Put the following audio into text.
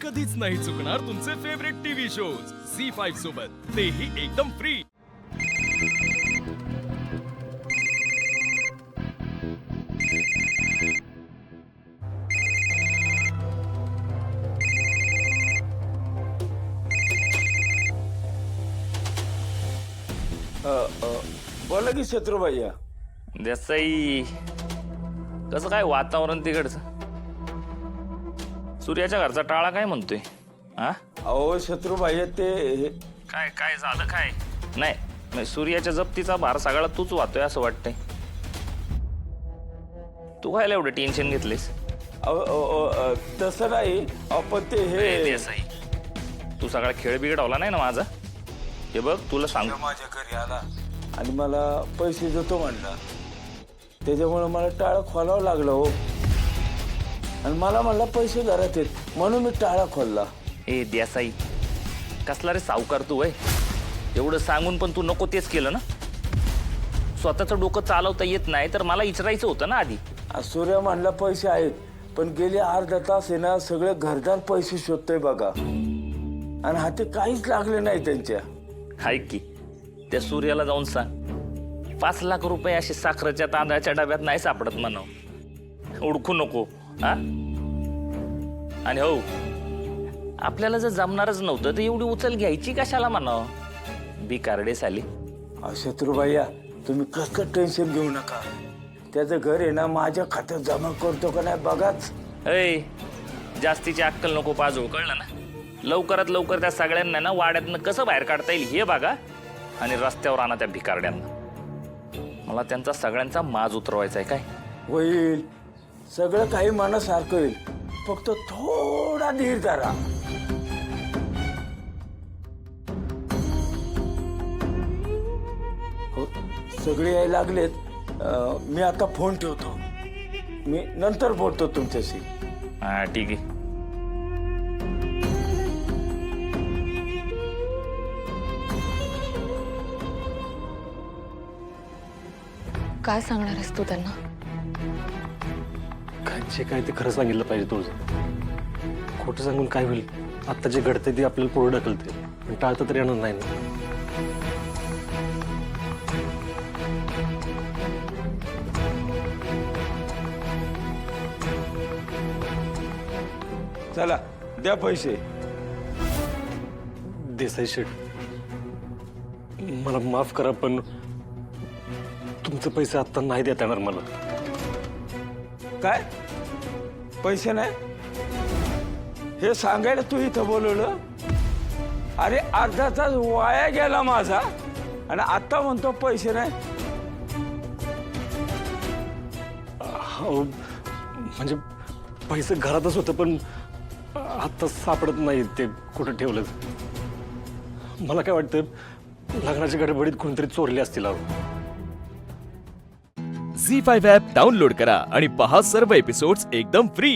कधीच नाही चुकणार तुमचे फेवरेट टीव्ही शोज झी5 सोबत, तेही एकदम फ्री। बोला की शत्रू भैया। देसाई, कसं काय वातावरण तिकडचं? सूर्याच्या घरचा टाळा काय म्हणतोय? हा अहो शत्रू भैया ते काय काय झालं काय? नाही नाही, सूर्याच्या जप्तीचा भार सगळा तूच वाहतोय असं वाटतंय। तू काय एवढं टेन्शन घेतलेस? तसं नाही आपण ते ए देसाई, तू सगळा खेळ बिघडवला नाही ना माझा? हे बघ तुला सांग, माझ्या घरी आला आणि मला पैसे देतो म्हणला, त्याच्यामुळे मला टाळं खोलावं लागलं हो। आणि मला म्हणला पैसे घरात आहेत म्हणून मी टाळा खोलला। ए देसाई, कसला रे सावकार तू वय? एवढं सांगून पण तू नको तेच केलं ना? स्वतःचं डोकं चालवता येत नाही तर मला विचारायचं होतं ना आधी। सूर्य म्हणला पैसे आहेत, पण गेले अर्धा तास आहे ना सगळे घरदार पैसे शोधतोय बघा, आणि हाती काहीच लागले नाही त्यांच्या। ऐक की, त्या सूर्याला जाऊन सांग 5 लाख रुपये असे साखरेच्या तांदळाच्या डब्यात नाही सापडत म्हणावं, ओळखू नको हा? आणि हो, आपल्याला जर जमणारच नव्हतं तर एवढी उचल घ्यायची कशाला म्हणावं? बिकारडे साली। शत्रू भैया तुम्ही कसं टेन्शन घेऊ नका, त्याचं घर आहे ना माझ्या खात्यात जमा करतो का नाही बघाच। ऐ, जास्तीची अक्कल नको पाजू, कळलं ना? लवकरात लवकर त्या सगळ्यांना ना वाड्यातनं कसं बाहेर काढता येईल हे बघा, आणि रस्त्यावर आणा त्या भिकारड्यांना। मला त्यांचा सगळ्यांचा माज उतरवायचा आहे। काय होईल, सगळं काही मनासारखं होईल, फक्त थोडा धीर धरा। हो, सगळे यायला लागलेत, मी आता फोन ठेवतो, मी नंतर बोलतो तुमच्याशी। हा ठीक आहे। काय सांगणार आहेस तू त्यांना? जे काय ते खरं सांगितलं पाहिजे तुझं। खोटं सांगून काय होईल? आता जे घडते ते आपल्याला पुढे ढकलते, पण टाळता तरी येणार नाही ना। चला द्या पैसे। देसाई शेठ, मला माफ करा, पण तुमचे पैसे आता नाही देता येणार मला। काय पैसे नाही? हे सांगायला तू इथं बोलवलं? अरे अर्धा तास वाया गेला माझा, आणि आता म्हणतो पैसे नाही? हो, म्हणजे पैसे घरातच होते, पण आता सापडत नाही ते कुठं ठेवलं। मला काय वाटतं, लग्नाच्या गडबडीत कोणतरी चोरले असतील। झी5 ॲप डाउनलोड करा आणि पहा सर्व एपिसोड्स एकदम फ्री।